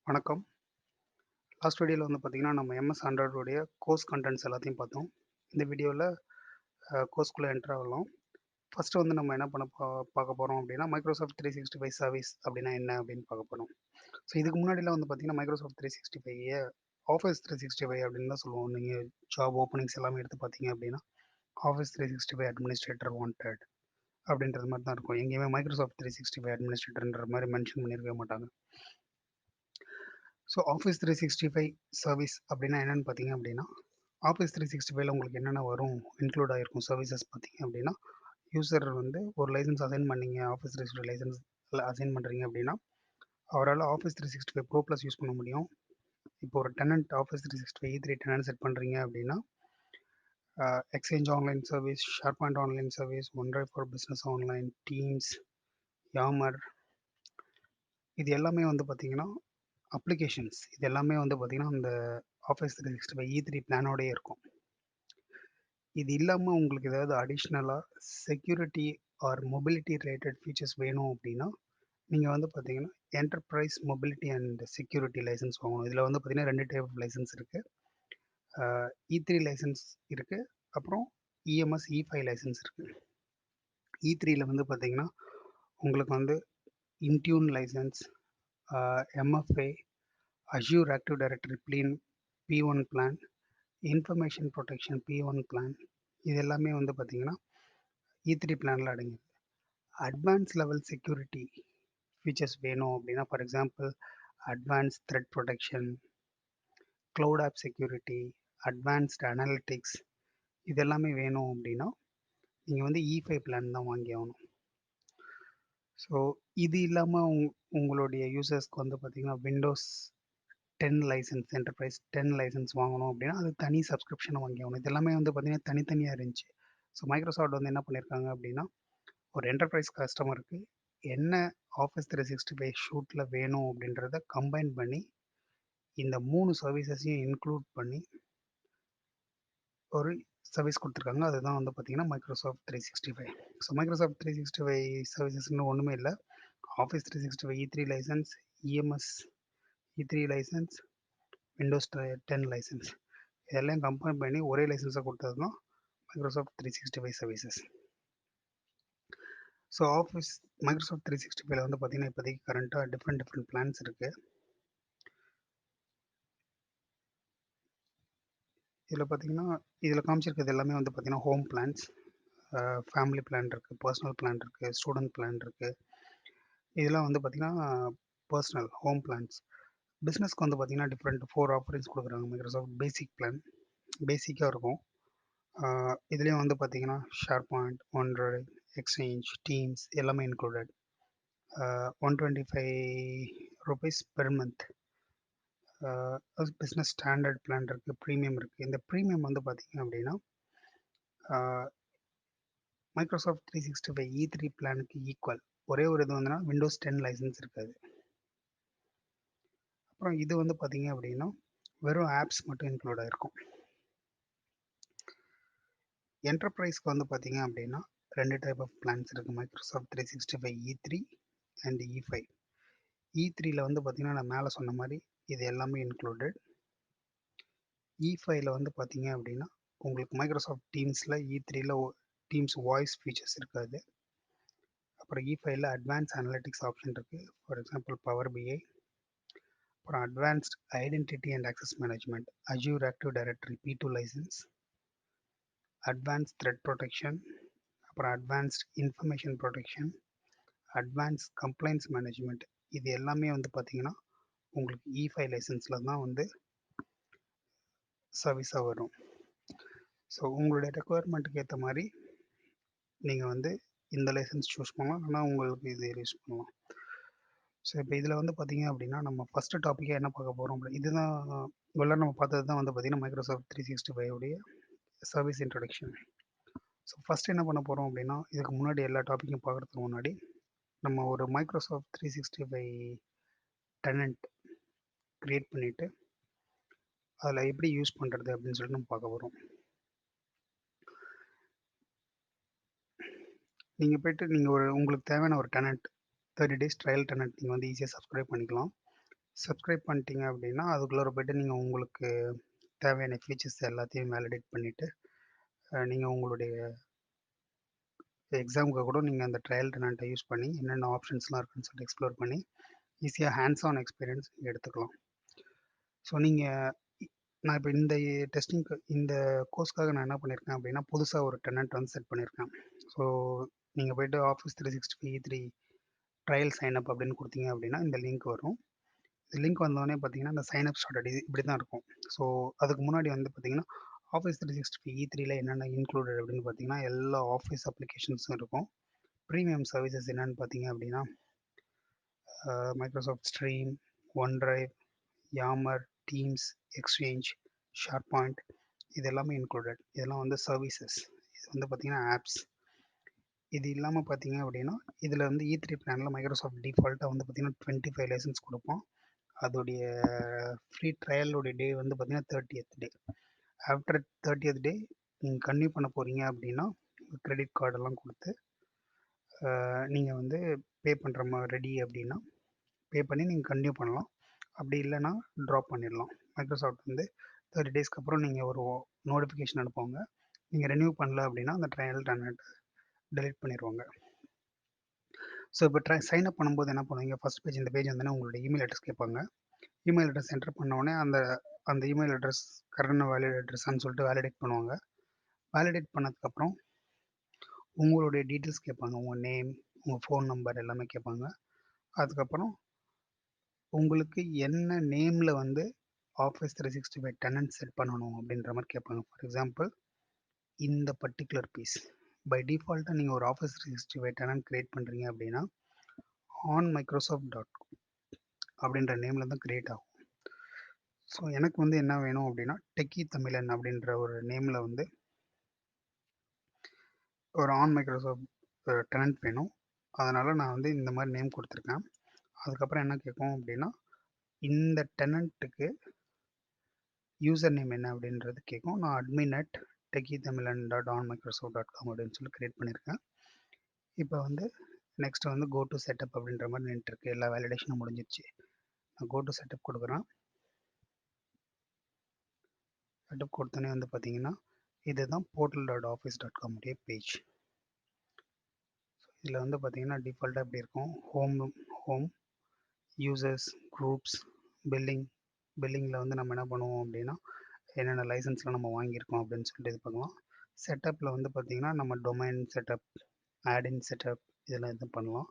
வணக்கம். லாஸ்ட் வீடியோல வந்து பார்த்தீங்கன்னா, நம்ம எம்எஸ் ஆண்ட்ராய்டுடைய கோர்ஸ் கன்டென்ட்ஸ் எல்லாத்தையும் பார்த்தோம். இந்த வீடியோல கோர்ஸ்குள்ள என்டர் ஆகலாம். ஃபர்ஸ்ட்டு வந்து நம்ம என்ன பண்ண பார்க்க போறோம் அப்டின்னா, மைக்ரோசாஃப்ட் 365 சர்வீஸ் அப்டின்னா என்ன அப்டின்னு பார்க்க போறோம். ஸோ இதுக்கு முன்னாடிலாம் வந்து பார்த்தீங்கன்னா, மைக்ரோசாஃப்ட் 365 ஆஃபீஸ் 365 அப்டின்னு தான் சொல்லுவோம். நீங்க ஜாப் ஓப்பனிங்ஸ் எல்லாமே எடுத்து பார்த்தீங்க அப்டின்னா, ஆஃபீஸ் 365 அட்மினிஸ்ட்ரேட்டர் வாண்டட் அப்டின்றது மாரி தான் இருக்கும். எங்கேயுமே மைக்ரோசாஃப்ட் 365 அட்மினிஸ்ட்ரேட்டர்ன்ற மாரி மென்ஷன் பண்ணியிருக்கவே மாட்டாங்க. ஸோ ஆஃபீஸ் 365 சர்வீஸ் அப்டின்னா என்னன்னு பார்த்தீங்க அப்டின்னா, ஆஃபீஸ் 365ல உங்களுக்கு என்னென்ன வரும், இன்க்ளூட் ஆயிருக்கும் சர்வீசஸ் பார்த்தீங்க அப்டின்னா, யூசர் வந்து ஒரு லைசென்ஸ் அசைன் பண்ணீங்க, ஆஃபீஸ் 365 லைசென்ஸ் அசைன் பண்றீங்க அப்டின்னா, அவரால ஆஃபீஸ் 365 ப்ரோ பிளஸ் யூஸ் பண்ண முடியும். இப்போ ஒரு tenant office 365 E3 tenant set பண்றீங்க அப்டின்னா, Exchange online service, SharePoint online service, OneDrive for business online, Teams, Yammer இது எல்லாமே வந்து பார்த்தீங்கன்னா, அப்ளிகேஷன்ஸ் இது எல்லாமே வந்து பார்த்தீங்கன்னா, அந்த ஆஃபீஸ் 365 E3 பிளானோடயே இருக்கும். இது இல்லாம உங்களுக்கு ஏதாவது அடிஷ்னலா security or mobility related features வேணும் அப்டின்னா, நீங்க வந்து பார்த்தீங்கன்னா, enterprise mobility and security license வாங்கணும். இதுல வந்து பார்த்தீங்கன்னா 2 டைப் ஆஃப் லைசென்ஸ் இருக்கு. அ E3 லைசென்ஸ் இருக்கு. அப்புறம் இஎம்எஸ், E5 லைசென்ஸ் இருக்கு. E3ல வந்து பார்த்தீங்கன்னா, உங்களுக்கு வந்து இன்டியூன் லைசென்ஸ், அ MFA, assure active directory P1 plan, information protection P1 plan இது எல்லாமே வந்து பார்த்தீங்கன்னா, E3 பிளான்ல அடங்கியிருக்கு. அட்வான்ஸ் லெவல் செக்யூரிட்டி ஃபீச்சர்ஸ் வேணும் அப்டின்னா, for example advance thread protection, cloud app security, advanced analytics இது எல்லாமே வேணும் அப்டின்னா, நீங்க வந்து E5 பிளான் தான் வாங்கி ஆகணும். ஸோ இது இல்லாம உங்களுடைய யூசர்ஸ்க்கு வந்து பார்த்தீங்கன்னா, விண்டோஸ் 10 லைசென்ஸ், என்டர்பிரைஸ் 10 லைசென்ஸ் வாங்கணும் அப்டின்னா, அது தனி சப்ஸ்கிரிப்ஷன் வாங்கி ஆகணும். இது எல்லாமே வந்து பார்த்தீங்கன்னா, தனித்தனியா இருந்துச்சு. ஸோ மைக்ரோசாஃப்ட் வந்து என்ன பண்ணியிருக்காங்க அப்டின்னா, ஒரு என்டர்பிரைஸ் கஸ்டமருக்கு என்ன ஆஃபீஸ் 365 ஷூட்ல வேணும் அப்டின்றத கம்பைன் பண்ணி, இந்த 3 சர்வீசஸையும் இன்க்ளூட் பண்ணி ஒரு சர்வீஸ் குடுத்துருக்காங்க. அதுதான் வந்து பார்த்தீங்கன்னா, மைக்ரோசாஃப்ட் 365. ஸோ மைக்ரோசாஃப்ட் 365 சர்வீசஸ்ன்னு ஒண்ணுமே இல்ல. Office 365 E3 license, EMS E3 license, Windows 10 license இதெல்லாம் கம்பைன் பண்ணி ஒரே லைசென்ஸா குடுத்தது தான் மைக்ரோசாஃப்ட் 365 சர்வீசஸ். ஸோ மைக்ரோசாஃப்ட் 365ல வந்து பார்த்தீங்கன்னா, இப்போதைக்கு கரண்ட்டா டிஃபரெண்ட் பிளான்ஸ் இருக்கு. இதில பார்த்தீங்கன்னா, இதில காமிச்சிருக்கிறது எல்லாமே வந்து பார்த்தீங்கன்னா, ஹோம் பிளான்ஸ், ஃபேமிலி பிளான் இருக்கு, பெர்சனல் பிளான் இருக்கு, ஸ்டூடண்ட் பிளான் இருக்கு. இதெல்லாம் வந்து பார்த்தீங்கன்னா, பெர்சனல் ஹோம் பிளான்ஸ். பிசினஸ்க்கு வந்து பார்த்தீங்கன்னா, 4 ஆஃபரிங்ஸ் குடுக்குறாங்க மைக்ரோசாஃப்ட் பேசிக் பிளான். பேசிக்கா இருக்கும். இதுலயும் வந்து பார்த்தீங்கன்னா, ஷேர்பாயிண்ட், OneDrive, எக்ஸ்சேஞ்ச், டீம்ஸ் எல்லாமே included. ₹125 per month. Business standard plan இருக்கு, பிரீமியம் இருக்கு. இந்த பிரீமியம் வந்து பார்த்தீங்க அப்படின்னா, ஆ மைக்ரோசாஃப்ட் 365 E3 பிளானுக்கு ஈக்குவல். ஒரே ஒரு இது வந்துன்னா, விண்டோஸ் 10 லைசென்ஸ் இருக்காது. அப்புறம் இது வந்து பார்த்தீங்க அப்படின்னா, வெறும் ஆப்ஸ் மட்டும் இன்க்ளூட் ஆயிருக்கும். என்டர்பிரைஸ்க்கு வந்து பார்த்தீங்க அப்படின்னா, 2 டைப் ஆஃப் பிளான்ஸ் இருக்கு. Microsoft 365 E3 and E5. E3ல வந்து பார்த்தீங்கன்னா, நான் மேல சொன்ன மாரி இது எல்லாமே இன்க்ளூடட். E5ல வந்து பார்த்தீங்க அப்படின்னா, உங்களுக்கு மைக்ரோசாஃப்ட் டீம்ஸ்ல E3ல டீம்ஸ் வாய்ஸ் ஃபீச்சர்ஸ் இருக்காது. அப்புறம் E5ல அட்வான்ஸ் அனலிட்டிக்ஸ் ஆப்ஷன் இருக்கு. For example Power BI. அப்புறம் advanced identity and access management, Azure active directory P2 license, advanced threat protection, அப்புறம் advanced information protection, advanced compliance management இது எல்லாமே வந்து பார்த்தீங்கன்னா, உங்களுக்கு E5 லைசென்ஸ்ல தான் வந்து சர்வீஸா வரும். ஸோ உங்களுடைய ரெக்வயர்மென்ட்க்கு ஏத்த மாரி நீங்க வந்து இந்த லைசென்ஸ் சூஸ் பண்ணலாம். இல்லன்னா உங்களுக்கு இது யூஸ் பண்ணலாம். ஸோ இப்ப இதுல வந்து பார்த்தீங்க அப்படின்னா, நம்ம ஃபர்ஸ்ட் டாபிக்கா என்ன பார்க்க போறோம் இதுதான் இவ்வளவு நேரம் நம்ம பார்த்தது தான் வந்து பார்த்தீங்கன்னா, மைக்ரோசாஃப்ட் 365 உடைய சர்வீஸ் இன்ட்ரோடக்ஷன். ஸோ ஃபர்ஸ்ட் என்ன பண்ண போறோம் அப்படின்னா, இதுக்கு முன்னாடி எல்லா டாபிக்கும் பார்க்கறதுக்கு முன்னாடி, நம்ம ஒரு மைக்ரோசாஃப்ட் 365 டெனன்ட் கிரியேட் பண்ணிட்டு, அதில எப்படி யூஸ் பண்றது அப்படின்னு சொல்லிட்டு நம்ம பார்க்க போறோம். நீங்க போயிட்டு நீங்க உங்களுக்கு தேவையான ஒரு டெனன்ட் 30 டேஸ் ட்ரையல் டெனன்ட் நீங்க வந்து ஈஸியா சப்ஸ்கிரைப் பண்ணிக்கலாம். சப்ஸ்கிரைப் பண்ணிட்டீங்க அப்படின்னா, அதுக்குள்ளார போயிட்டு நீங்க உங்களுக்கு தேவையான ஃபீச்சர்ஸ் எல்லாத்தையும் வேலிடேட் பண்ணிட்டு, நீங்க உங்களுடைய எக்ஸாமுக்கு கூட நீங்க அந்த ட்ரையல் டெனன்ட்ட யூஸ் பண்ணி என்னென்ன ஆப்ஷன்ஸ்லாம் இருக்குன்னு சொல்லிட்டு எக்ஸ்ப்ளோர் பண்ணி, ஈஸியா ஹேண்ட்ஸ் ஆன் எக்ஸ்பீரியன்ஸ் எடுத்துக்கலாம். ஸோ நீங்க நான் இப்ப இந்த இந்த கோர்ஸ்க்காக நான் என்ன பண்ணியிருக்கேன் அப்படின்னா, புதுசா ஒரு டெனன்ட் வந்து செட் பண்ணியிருக்கேன். ஸோ நீங்க போயிட்டு Office 365 E3 trial sign up அப்படின்னு குடுத்தீங்க அப்படின்னா, இந்த லிங்க் வரும். இந்த லிங்க் வந்தோனே பார்த்தீங்கன்னா, இந்த சைன் அப் ஸ்டார்ட்டட் இது இப்படி தான் இருக்கும். ஸோ அதுக்கு முன்னாடி வந்து பார்த்தீங்கன்னா, Office 365 E3ல என்னென்ன இன்க்ளூடட் அப்படின்னு பார்த்தீங்கன்னா, எல்லா ஆஃபீஸ் அப்ளிகேஷன்ஸும் இருக்கும். பிரீமியம் சர்வீசஸ் என்னன்னு பார்த்தீங்க அப்படின்னா, Microsoft Stream, OneDrive, Yammer, Teams, Exchange, SharePoint இது எல்லாமே இன்க்ளூடட். இதெல்லாம் வந்து சர்வீசஸ். இது வந்து பார்த்தீங்கன்னா ஆப்ஸ். இது இல்லாம பார்த்தீங்க அப்படின்னா, இதில வந்து E3 பிளான்ல Microsoft டிஃபால்ட்டா வந்து பார்த்தீங்கன்னா, 25 லைசன்ஸ் குடுப்போம். அதோடைய ஃப்ரீ ட்ரையலோட டே வந்து பார்த்தீங்கன்னா, 30த் டே. ஆஃப்டர் 30த் டே நீங்க கன்டின்யூ பண்ண போறீங்க அப்படின்னா, கிரெடிட் கார்டெல்லாம் குடுத்து, நீங்க வந்து பே பண்ற ரெடி அப்படின்னா, பே பண்ணி நீங்க கன்டின்யூ பண்ணலாம். அப்படி இல்லன்னா, ட்ராப் பண்ணிடலாம். மைக்ரோசாஃப்ட் வந்து 30 டேஸ்க்கு அப்புறம் நீங்க ஒரு நோட்டிஃபிகேஷன் அனுப்புவாங்க. நீங்க ரெனியூ பண்ணல அப்படின்னா, அந்த ட்ரையல் டெர்மினேட் டெலீட் பண்ணிருவாங்க. ஸோ இப்போ சைன் அப் பண்ணும்போது என்ன பண்ணுவீங்க, ஃபர்ஸ்ட் பேஜ் இந்த பேஜ் வந்தோனே உங்களுடைய இமெயில் அட்ரஸ் கேட்பாங்க. இமெயில் அட்ரஸ் என்டர் பண்ண உடனே அந்த அந்த இமெயில் அட்ரஸ் கரெக்டான வேலிட் அட்ரஸான்னு சொல்லிட்டு வேலிடேட் பண்ணுவாங்க. வேலிடேட் பண்ணதுக்கப்புறம் உங்களுடைய டீட்டெயில்ஸ் கேட்பாங்க. உங்க நேம், உங்க ஃபோன் நம்பர் எல்லாமே கேட்பாங்க. அதுக்கப்புறம் உங்களுக்கு என்ன நேம்ல வந்து Office 365 டெனன்ட் செட் பண்ணணும் அப்படின்ற மாரி கேட்பாங்க. ஃபார் எக்ஸாம்பிள் இந்த பர்ட்டிகுலர் பீஸ். பை டிஃபால்ட்டா நீங்க ஒரு Office 365 டெனன்ட் கிரியேட் பண்றீங்க அப்படின்னா, onmicrosoft.com அப்படின்ற நேம்ல தான் கிரியேட் ஆகும். ஸோ எனக்கு வந்து என்ன வேணும் அப்படின்னா, டெக்கி தமிழன் அப்படின்ற ஒரு நேம்ல வந்து ஒரு ஆன் மைக்ரோசாஃப்ட் டெனன்ட் வேணும். அதனால நான் வந்து இந்த மாரி நேம் குடுத்துருக்கேன். அதுக்கப்புறம் என்ன கேட்கும் அப்படின்னா, இந்த டெனன்ட்டுக்கு யூசர் நேம் என்ன அப்படின்றது கேட்கும். நான் admin@techitamilan.onmicrosoft.com அப்படின்னு சொல்லி கிரியேட் பண்ணியிருக்கேன். இப்போ வந்து நெக்ஸ்ட் வந்து கோ டூ செட்டப் அப்படின்ற மாரி நின்னுட்டுருக்கு. எல்லா வேலிடேஷனும் முடிஞ்சிருச்சு. நான் கோ டூ செட்டப் குடுக்குறேன். செட்டப் குடுத்தோனே வந்து பார்த்தீங்கன்னா, இதுதான் portal.office.com உடைய பேஜ். இதில வந்து பார்த்தீங்கன்னா, டிஃபால்ட்டா இப்படி இருக்கும். Home, users, groups, billing. பில்லிங்கில வந்து நம்ம என்ன பண்ணுவோம் அப்படின்னா, என்னென்ன லைசன்ஸ்லாம் நம்ம வாங்கியிருக்கோம் அப்படின்னு சொல்லிட்டு இது பண்ணலாம். செட்டப்ல வந்து பார்த்தீங்கன்னா, நம்ம டொமைன் செட்டப், ஆட்-இன் செட்டப் இதெல்லாம் இது பண்ணலாம்.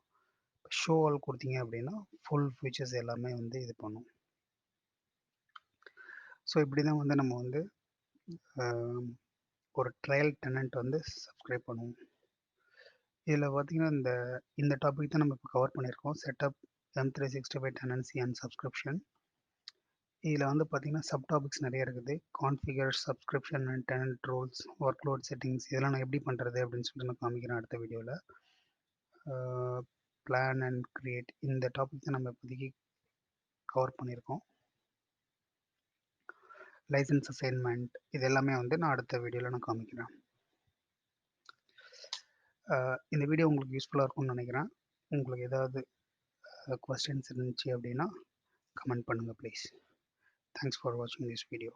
ஷோ ஆல் குடுத்தீங்க அப்படின்னா, ஃபுல் ஃபீச்சர்ஸ் எல்லாமே வந்து இது பண்ணும். ஸோ இப்படி தான் வந்து நம்ம வந்து அ ஒரு ட்ரையல் டெனன்ட் வந்து சப்ஸ்கிரைப் பண்ணுவோம். இதில பார்த்தீங்கன்னா, இந்த இந்த டாபிக் தான் நம்ம இப்போ கவர் பண்ணியிருக்கோம். Setup M365 tenancy and subscription. இதில வந்து பார்த்தீங்கன்னா, சப் டாபிக்ஸ் நெறைய இருக்குது. Configure, subscription and tenant roles, workload settings இதெல்லாம் நான் எப்படி பண்றது அப்படின்னு சொல்லிட்டு நான் காமிக்கிறேன் அடுத்த வீடியோல. ஆ பிளான் அண்ட் கிரியேட் இந்த டாபிக் தான் நம்ம இப்போதைக்கு கவர் பண்ணியிருக்கோம். லைசென்ஸ் அசைன்மென்ட் இது எல்லாமே வந்து நான் அடுத்த வீடியோல நான் காமிக்கிறேன். இந்த வீடியோ உங்களுக்கு யூஸ்ஃபுல்லா இருக்கும்னு நெனைக்கிறேன். உங்களுக்கு ஏதாவது கொஸ்டின்ஸ் இருந்துச்சு அப்படின்னா, கமெண்ட் பண்ணுங்க ப்ளீஸ். தேங்க்ஸ் ஃபார் வாட்சிங் திஸ் வீடியோ.